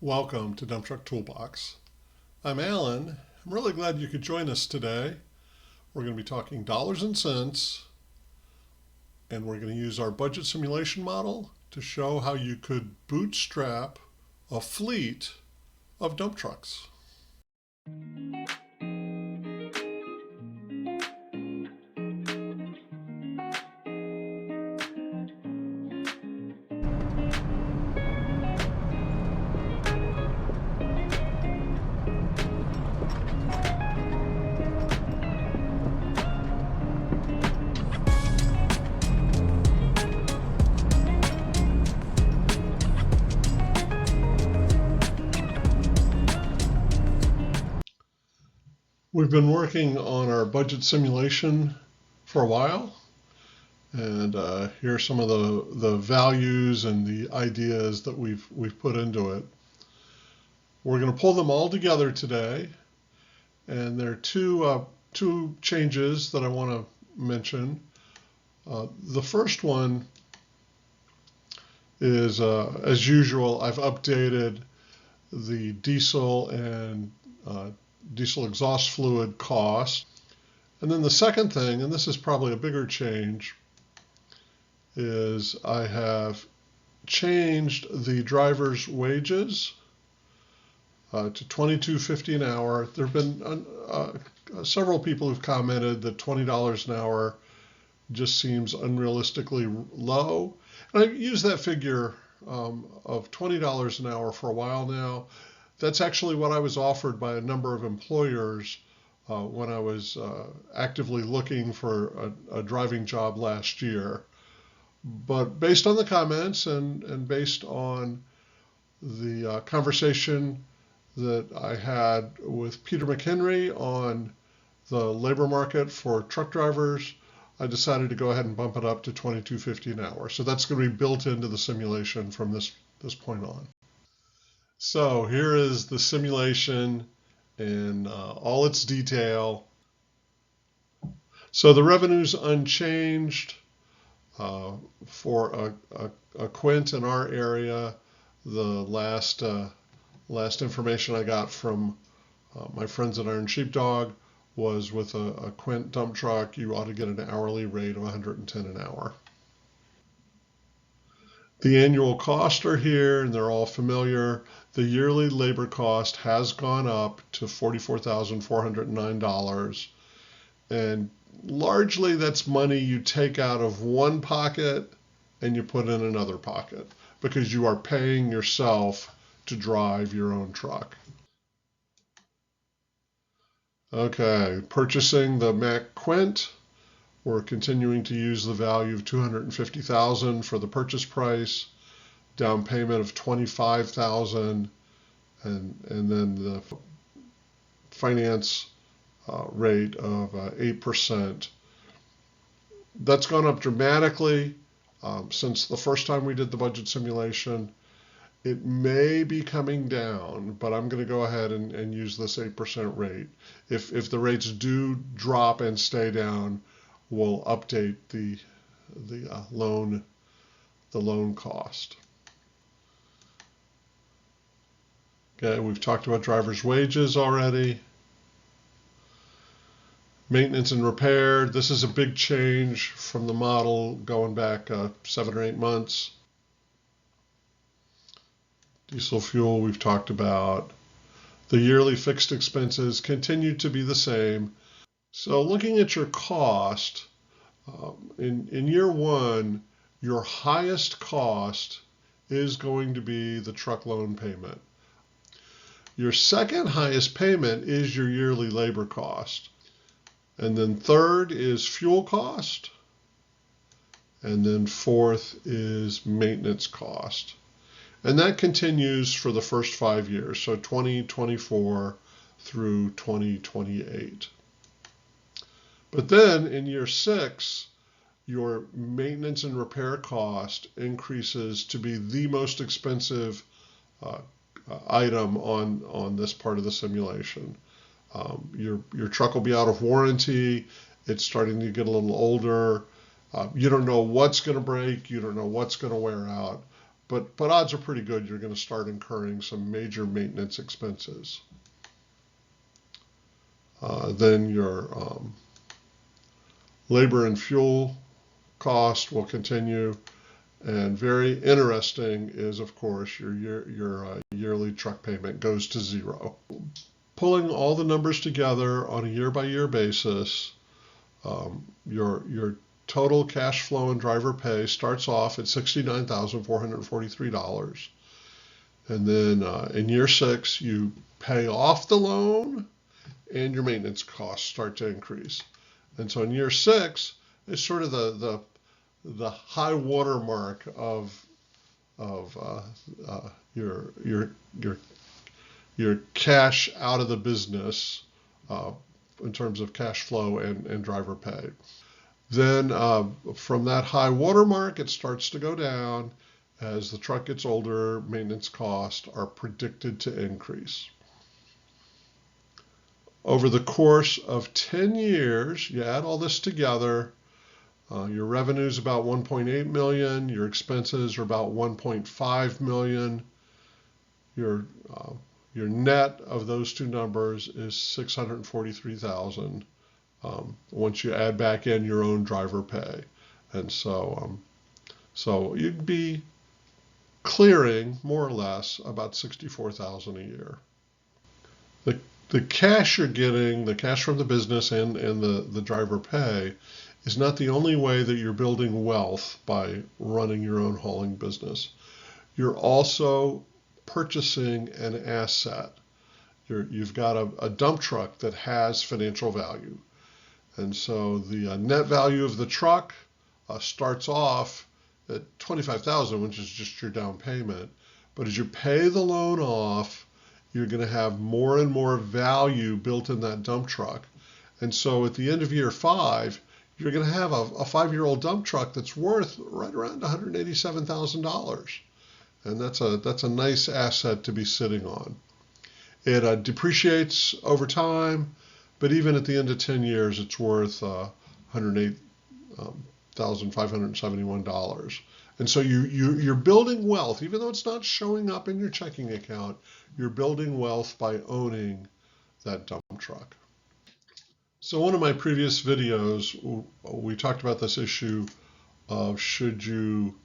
Welcome to Dump Truck Toolbox. I'm Alan. I'm really glad you could join us today. We're going to be talking dollars and cents, and we're going to use our budget simulation model to show how you could bootstrap a fleet of dump trucks. We've been working on our budget simulation for a while, and here are some of the values and the ideas that we've put into it. We're going to pull them all together today, and there are two changes that I want to mention. The first one is, as usual, I've updated the diesel and diesel exhaust fluid cost. And then the second thing, and this is probably a bigger change, is I have changed the driver's wages to $22.50 an hour. There have been several people who've commented that $20 an hour just seems unrealistically low. And I've used that figure of $20 an hour for a while now. That's actually what I was offered by a number of employers when I was actively looking for a driving job last year. But based on the comments and based on the conversation that I had with Peter McHenry on the labor market for truck drivers, I decided to go ahead and bump it up to $22.50 an hour. So that's going to be built into the simulation from this point on. So here is the simulation in all its detail. So the revenue's unchanged for a quint in our area. The last information I got from my friends at Iron Sheepdog was with a quint dump truck, you ought to get an hourly rate of $110 an hour. The annual costs are here, and they're all familiar. The yearly labor cost has gone up to $44,409, and largely that's money you take out of one pocket and you put in another pocket because you are paying yourself to drive your own truck. Okay, purchasing the Mack Quint. We're continuing to use the value of $250,000 for the purchase price, down payment of $25,000, and then the finance rate of 8%. That's gone up dramatically since the first time we did the budget simulation. It may be coming down, but I'm going to go ahead and use this 8% rate. If the rates do drop and stay down, we'll update the loan cost. Okay, we've talked about driver's wages already. Maintenance and repair. This is a big change from the model going back 7 or 8 months. Diesel fuel we've talked about. The yearly fixed expenses continue to be the same. So looking at your cost, in year one, your highest cost is going to be the truck loan payment. Your second highest payment is your yearly labor cost. And then third is fuel cost. And then fourth is maintenance cost. And that continues for the first 5 years, so 2024 through 2028. But then in year 6, your maintenance and repair cost increases to be the most expensive item on this part of the simulation. Your truck will be out of warranty. It's starting to get a little older. You don't know what's going to break. You don't know what's going to wear out. but odds are pretty good you're going to start incurring some major maintenance expenses. Then your labor and fuel cost will continue. And very interesting is, of course, your yearly truck payment goes to zero. Pulling all the numbers together on a year-by-year basis, your total cash flow and driver pay starts off at $69,443. And then in year 6, you pay off the loan and your maintenance costs start to increase. And so in year 6, it's sort of the high water mark of your cash out of the business in terms of cash flow and driver pay. Then from that high water mark, it starts to go down. As the truck gets older, maintenance costs are predicted to increase. Over the course of 10 years, you add all this together, your revenue is about $1.8 million, your expenses are about $1.5 million, your net of those two numbers is $643,000 once you add back in your own driver pay. And so you'd be clearing more or less about $64,000 a year. The cash you're getting, the cash from the business and the driver pay, is not the only way that you're building wealth by running your own hauling business. You're also purchasing an asset. You've got a dump truck that has financial value. And so the net value of the truck starts off at $25,000, which is just your down payment. But as you pay the loan off, you're going to have more and more value built in that dump truck. And so at the end of year 5, you're going to have a 5-year-old dump truck that's worth right around $187,000. And that's a nice asset to be sitting on. It depreciates over time, but even at the end of 10 years, it's worth $108,571. And so you're building wealth, even though it's not showing up in your checking account. You're building wealth by owning that dump truck. So one of my previous videos, we talked about this issue of should you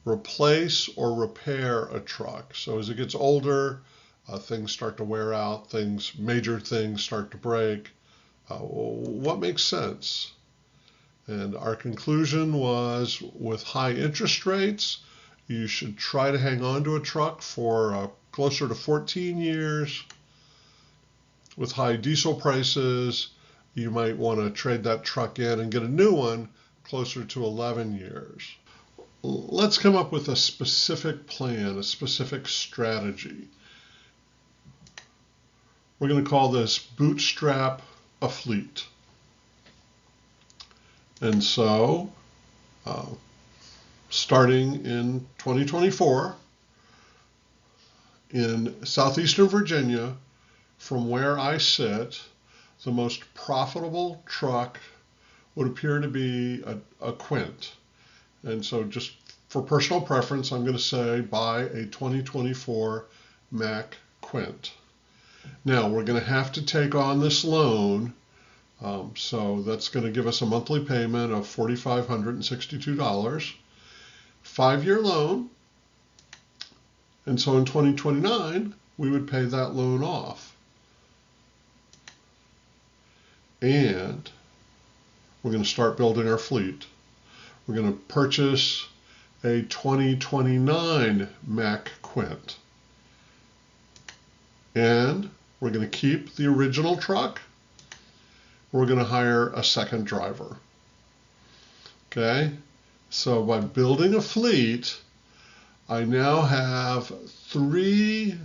replace or repair a truck. So as it gets older, things start to wear out, major things start to break. What makes sense? And our conclusion was, with high interest rates, you should try to hang on to a truck for closer to 14 years. With high diesel prices, you might want to trade that truck in and get a new one closer to 11 years. Let's come up with a specific plan, a specific strategy. We're going to call this Bootstrap a Fleet. And so, starting in 2024, in southeastern Virginia, from where I sit, the most profitable truck would appear to be a Quint. And so just for personal preference, I'm going to say buy a 2024 Mack Quint. Now, we're going to have to take on this loan. So that's going to give us a monthly payment of $4,562, 5-year loan. And so in 2029, we would pay that loan off. And we're going to start building our fleet. We're going to purchase a 2029 Mack Quint. And we're going to keep the original truck. We're going to hire a second driver. Okay, so by building a fleet, I now have 3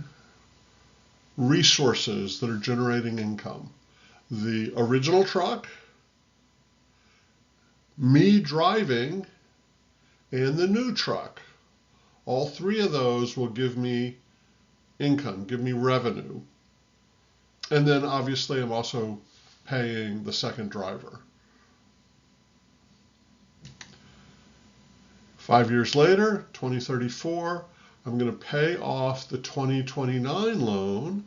resources that are generating income. The original truck, me driving, and the new truck. All 3 of those will give me income, give me revenue. And then obviously I'm also paying the second driver. 5 years later, 2034, I'm going to pay off the 2029 loan,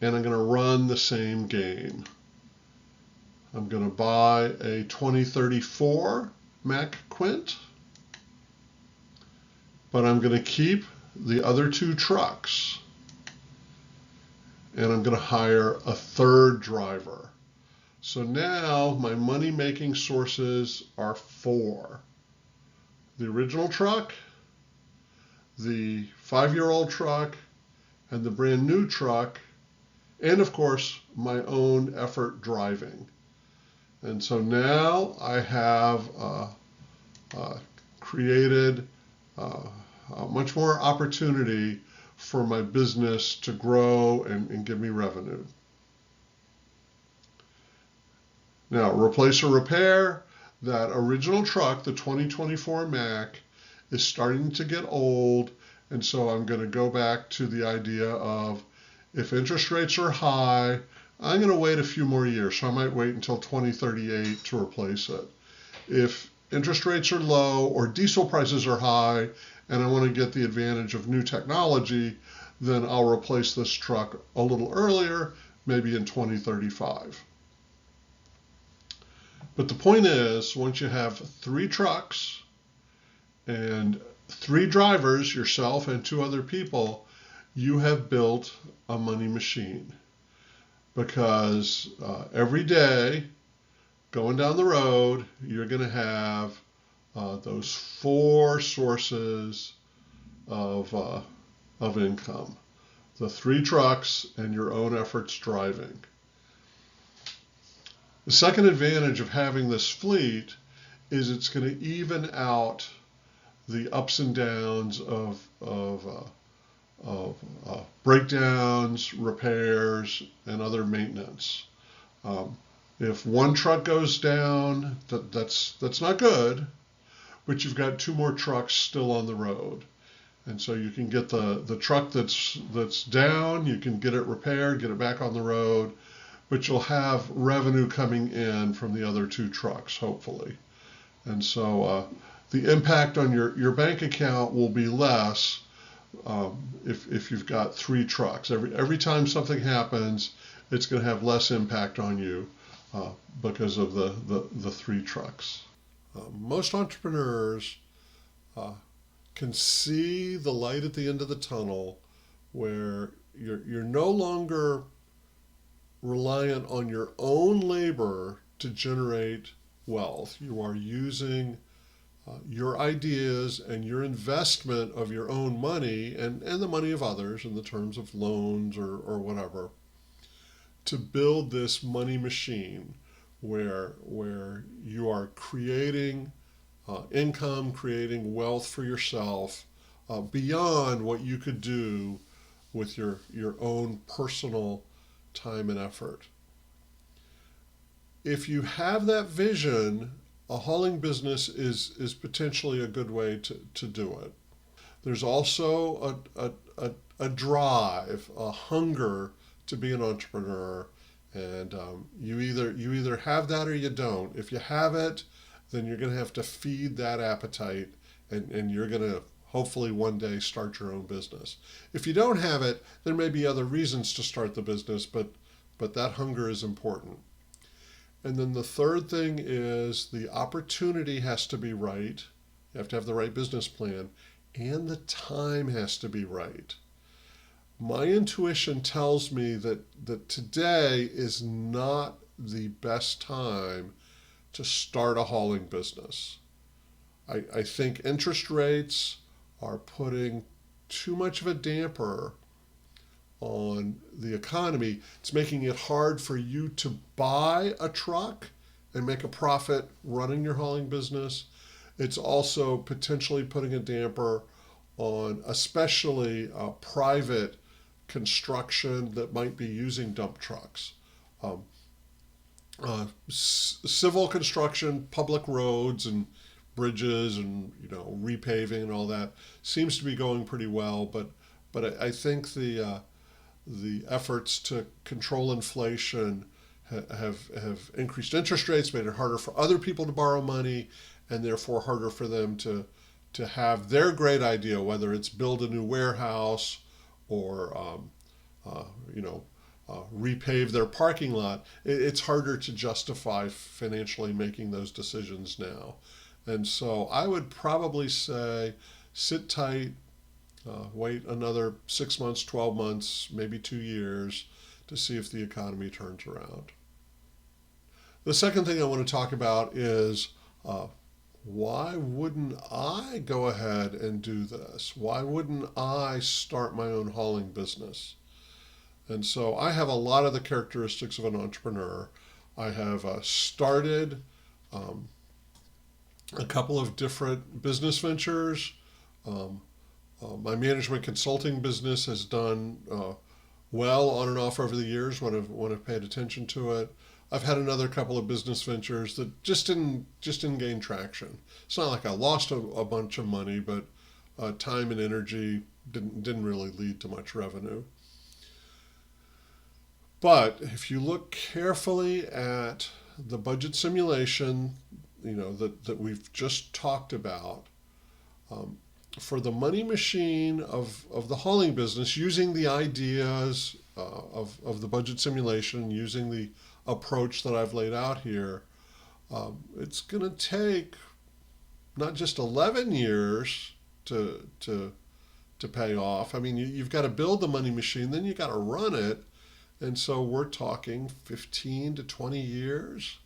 and I'm going to run the same game. I'm going to buy a 2034 Mac Quint, but I'm going to keep the other 2 trucks, and I'm going to hire a 3rd driver. So now my money-making sources are 4. The original truck, the 5-year-old truck, and the brand new truck, and of course my own effort driving. And so now I have created much more opportunity for my business to grow and give me revenue. Now, replace or repair, that original truck, the 2024 Mac, is starting to get old, and so I'm going to go back to the idea of, if interest rates are high, I'm going to wait a few more years, so I might wait until 2038 to replace it. If interest rates are low or diesel prices are high and I want to get the advantage of new technology, then I'll replace this truck a little earlier, maybe in 2035. But the point is, once you have 3 trucks and 3 drivers, yourself and 2 other people, you have built a money machine. Because every day going down the road, you're going to have those 4 sources of income. The 3 trucks and your own efforts driving. The second advantage of having this fleet is it's going to even out the ups and downs of breakdowns, repairs, and other maintenance. If one truck goes down, that's not good, but you've got 2 more trucks still on the road. And so you can get the truck that's down, you can get it repaired, get it back on the road, but you'll have revenue coming in from the other 2 trucks, hopefully. And so the impact on your bank account will be less if you've got 3 trucks. Every time something happens, it's going to have less impact on you because of the 3 trucks. Most entrepreneurs can see the light at the end of the tunnel, where you're no longer reliant on your own labor to generate wealth. You are using your ideas and your investment of your own money and the money of others in the terms of loans or whatever to build this money machine where you are creating income, creating wealth for yourself beyond what you could do with your own personal time and effort. If you have that vision, a hauling business is potentially a good way to do it. There's also a drive, a hunger to be an entrepreneur, and you either have that or you don't. If you have it, then you're going to have to feed that appetite, and you're going to hopefully one day start your own business. If you don't have it, there may be other reasons to start the business, but that hunger is important. And then the third thing is the opportunity has to be right. You have to have the right business plan, and the time has to be right. My intuition tells me that today is not the best time to start a hauling business. I think interest rates are putting too much of a damper on the economy. It's making it hard for you to buy a truck and make a profit running your hauling business. It's also potentially putting a damper on especially private construction that might be using dump trucks. Civil construction, public roads and bridges and repaving and all that seems to be going pretty well, but I think the efforts to control inflation have increased interest rates, made it harder for other people to borrow money, and therefore harder for them to to have their great idea, whether it's build a new warehouse or you know, repave their parking lot, it's harder to justify financially making those decisions now. And so I would probably say sit tight, wait another 6 months, 12 months, maybe 2 years to see if the economy turns around. The second thing I want to talk about is why wouldn't I go ahead and do this? Why wouldn't I start my own hauling business? And so I have a lot of the characteristics of an entrepreneur. I have started a couple of different business ventures. My management consulting business has done well on and off over the years when I've paid attention to it. I've had another couple of business ventures that just didn't gain traction. It's not like I lost a bunch of money, but time and energy didn't really lead to much revenue. But if you look carefully at the budget simulation, that we've just talked about, for the money machine of the hauling business, using the ideas of the budget simulation, using the approach that I've laid out here, it's going to take not just 11 years to pay off. I mean, you've got to build the money machine, then you've got to run it. And so we're talking 15 to 20 years.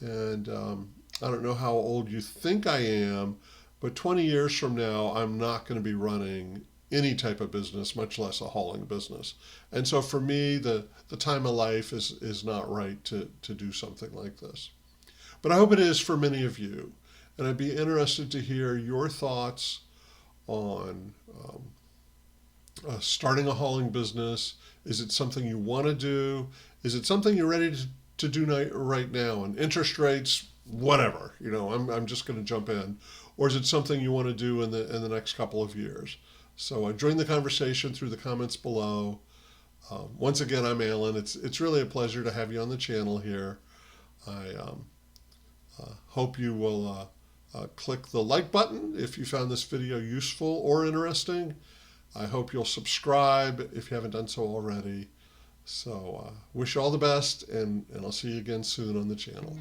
And I don't know how old you think I am, but 20 years from now, I'm not going to be running any type of business, much less a hauling business. And so for me, the time of life is not right to do something like this. But I hope it is for many of you. And I'd be interested to hear your thoughts on starting a hauling business. Is it something you want to do? Is it something you're ready to do right now? And interest rates, whatever, I'm just going to jump in. Or is it something you want to do in the next couple of years? So join the conversation through the comments below. Once again, I'm Alan. It's really a pleasure to have you on the channel here. I hope you will click the like button if you found this video useful or interesting. I hope you'll subscribe if you haven't done so already. So wish you all the best, and I'll see you again soon on the channel.